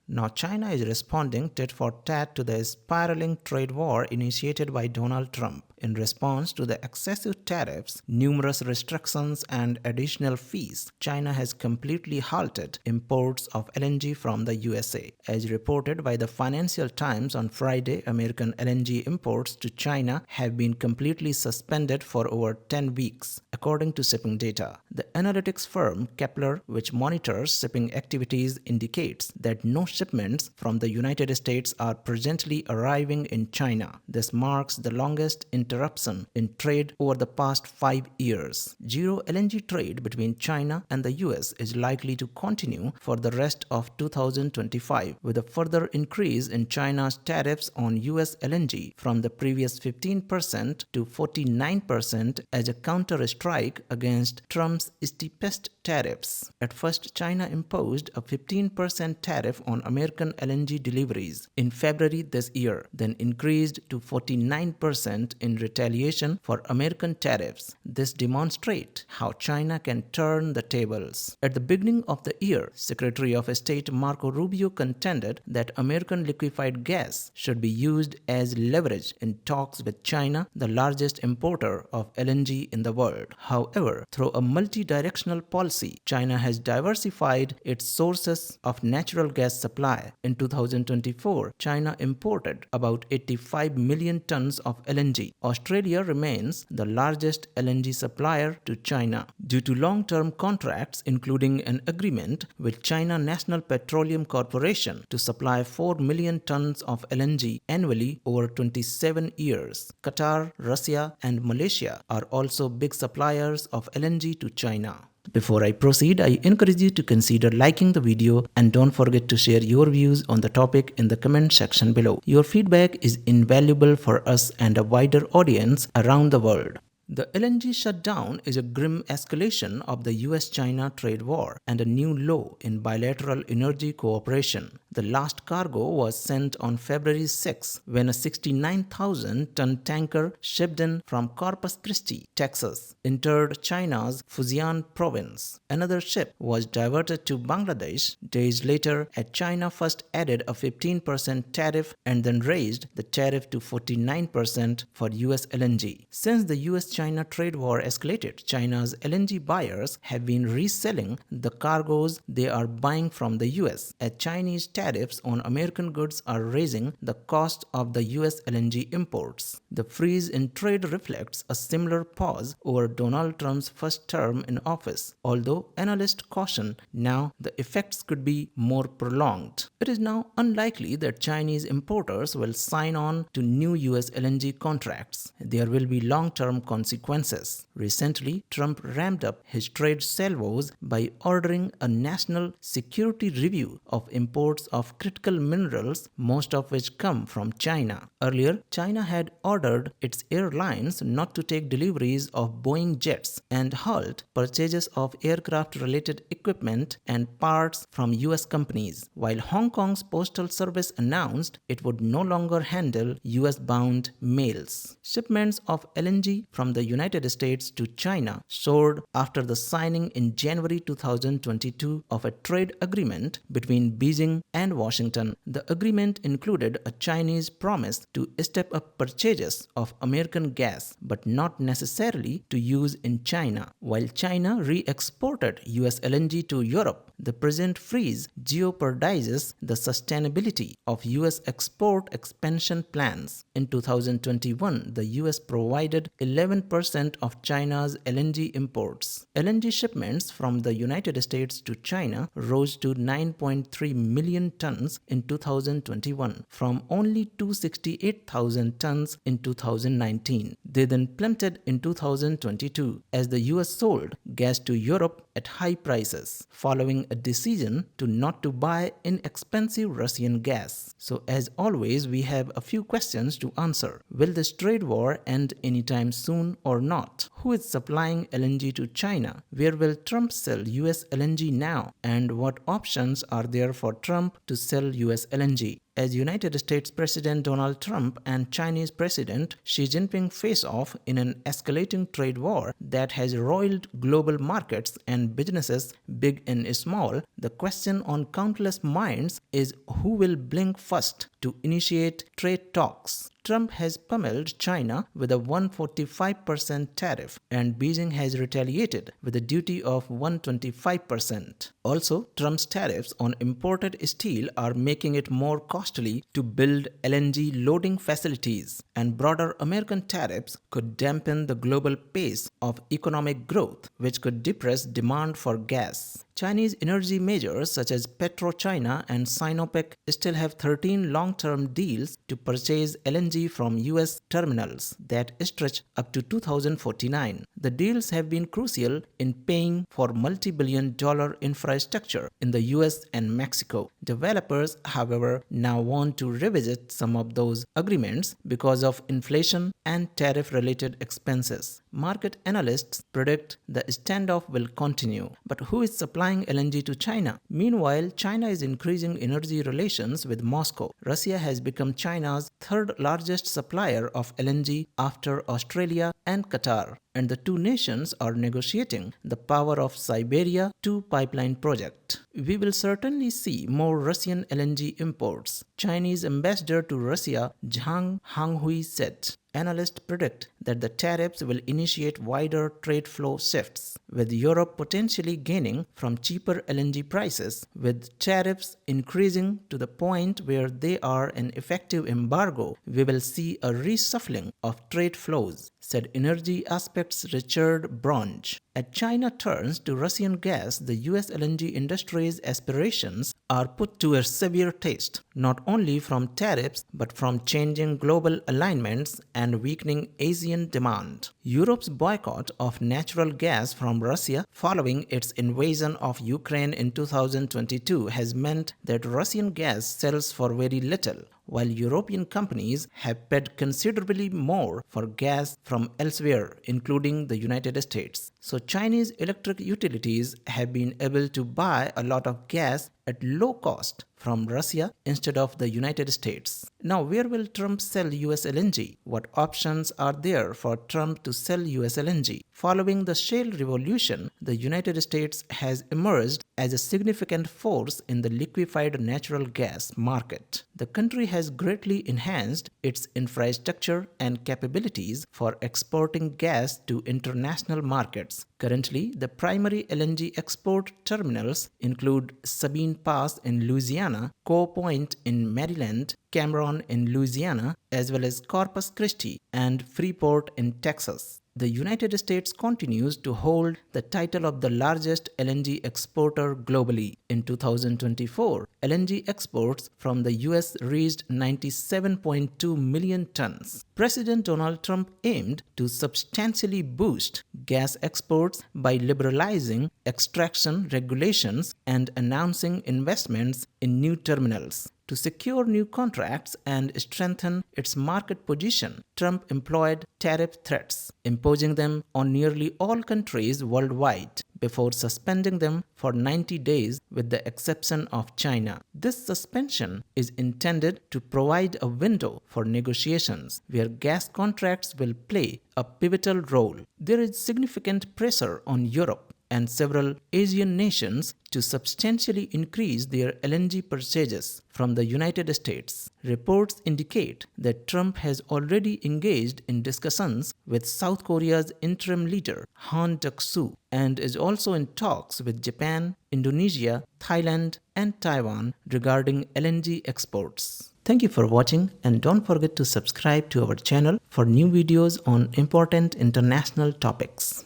Now China is responding tit-for-tat to the spiraling trade war initiated by Donald Trump. In response to the excessive tariffs, numerous restrictions, and additional fees, China has completely halted imports of LNG from the USA. As reported by the Financial Times on Friday, American LNG imports to China have been completely suspended for over 10 weeks, according to shipping data. The analytics firm Kpler, which monitors shipping activities, indicates that no shipments from the United States are presently arriving in China. This marks the longest interruption in trade over the past 5 years. Zero LNG trade between China and the US is likely to continue for the rest of 2025, with a further increase in China's tariffs on US LNG from the previous 15% to 49% as a counter-strike against Trump's steepest tariffs. At first, China imposed a 15% tariff on American LNG deliveries in February this year, then increased to 49% in retaliation for American tariffs. This demonstrates how China can turn the tables. At the beginning of the year, Secretary of State Marco Rubio contended that American liquefied gas should be used as leverage in talks with China, the largest importer of LNG in the world. However, through a multi-directional policy, China has diversified its sources of natural gas supply. In 2024, China imported about 85 million tons of LNG. Australia remains the largest LNG supplier to China due to long-term contracts, including an agreement with China National Petroleum Corporation to supply 4 million tons of LNG annually over 27 years. Qatar, Russia, and Malaysia are also big suppliers of LNG to China. Before I proceed, I encourage you to consider liking the video and don't forget to share your views on the topic in the comment section below. Your feedback is invaluable for us and a wider audience around the world. The LNG shutdown is a grim escalation of the US-China trade war and a new low in bilateral energy cooperation. The last cargo was sent on February 6 when a 69,000-ton tanker shipped in from Corpus Christi, Texas, entered China's Fujian province. Another ship was diverted to Bangladesh days later as China first added a 15% tariff and then raised the tariff to 49% for US LNG. Since the US-China trade war escalated, China's LNG buyers have been reselling the cargoes they are buying from the US, as Chinese tariffs on American goods are raising the cost of the US LNG imports. The freeze in trade reflects a similar pause over Donald Trump's first term in office, although analysts caution now the effects could be more prolonged. It is now unlikely that Chinese importers will sign on to new US LNG contracts. There will be long-term consequences. Recently, Trump ramped up his trade salvos by ordering a national security review of imports of critical minerals, most of which come from China. Earlier, China had ordered its airlines not to take deliveries of Boeing jets and halt purchases of aircraft-related equipment and parts from US companies, while Hong Kong's Postal Service announced it would no longer handle US-bound mails. Shipments of LNG from the United States to China soared after the signing in January 2022 of a trade agreement between Beijing and Washington. The agreement included a Chinese promise to step up purchases of American gas, but not necessarily to use in China. While China re-exported US LNG to Europe, the present freeze jeopardizes the sustainability of US export expansion plans. In 2021, the US provided 11% of China's LNG imports. LNG shipments from the United States to China rose to 9.3 million tons in 2021 from only 268,000 tons in 2019. They then plummeted in 2022 as the US sold gas to Europe at high prices, following a decision not to buy inexpensive Russian gas. So as always, we have a few questions to answer. Will this trade war end anytime soon or not? Who is supplying LNG to China? Where will Trump sell US LNG now? And what options are there for Trump Trump to sell US LNG. As United States President Donald Trump and Chinese President Xi Jinping face off in an escalating trade war that has roiled global markets and businesses big and small, the question on countless minds is who will blink first to initiate trade talks. Trump has pummeled China with a 145% tariff, and Beijing has retaliated with a duty of 125%. Also, Trump's tariffs on imported steel are making it more costly to build LNG loading facilities, and broader American tariffs could dampen the global pace of economic growth, which could depress demand for gas. Chinese energy majors such as PetroChina and Sinopec still have 13 long-term deals to purchase LNG from US terminals that stretch up to 2049. The deals have been crucial in paying for multi-billion-dollar infrastructure in the US and Mexico. Developers, however, now want to revisit some of those agreements because of inflation and tariff-related expenses. Market analysts predict the standoff will continue. But who is supplying LNG to China? Meanwhile, China is increasing energy relations with Moscow. Russia has become China's third largest supplier of LNG after Australia and Qatar, and the two nations are negotiating the Power of Siberia 2 pipeline project. We will certainly see more Russian LNG imports. Chinese ambassador to Russia Zhang Hanghui said. Analysts predict that the tariffs will initiate wider trade flow shifts, with Europe potentially gaining from cheaper LNG prices, with tariffs increasing to the point where they are an effective embargo. We will see a reshuffling of trade flows, said Energy Aspects Richard Bronge. As China turns to Russian gas, the US LNG industry's aspirations are put to a severe test, not only from tariffs but from changing global alignments and weakening Asian demand. Europe's boycott of natural gas from Russia following its invasion of Ukraine in 2022 has meant that Russian gas sells for very little, while European companies have paid considerably more for gas from elsewhere, including the United States. So Chinese electric utilities have been able to buy a lot of gas at low cost from Russia instead of the United States. Now, where will Trump sell US LNG? What options are there for Trump to sell US LNG? Following the shale revolution, the United States has emerged as a significant force in the liquefied natural gas market. The country has greatly enhanced its infrastructure and capabilities for exporting gas to international markets. Currently, the primary LNG export terminals include Sabine Pass in Louisiana, Cove Point in Maryland, Cameron in Louisiana, as well as Corpus Christi and Freeport in Texas. The United States continues to hold the title of the largest LNG exporter globally. In 2024, LNG exports from the US reached 97.2 million tons. President Donald Trump aimed to substantially boost gas exports by liberalizing extraction regulations and announcing investments in new terminals. To secure new contracts and strengthen its market position, Trump employed tariff threats, imposing them on nearly all countries worldwide before suspending them for 90 days with the exception of China. This suspension is intended to provide a window for negotiations where gas contracts will play a pivotal role. There is significant pressure on Europe and several Asian nations to substantially increase their LNG purchases from the United States. Reports indicate that Trump has already engaged in discussions with South Korea's interim leader, Han Duck-soo, and is also in talks with Japan, Indonesia, Thailand, and Taiwan regarding LNG exports. Thank you for watching, and don't forget to subscribe to our channel for new videos on important international topics.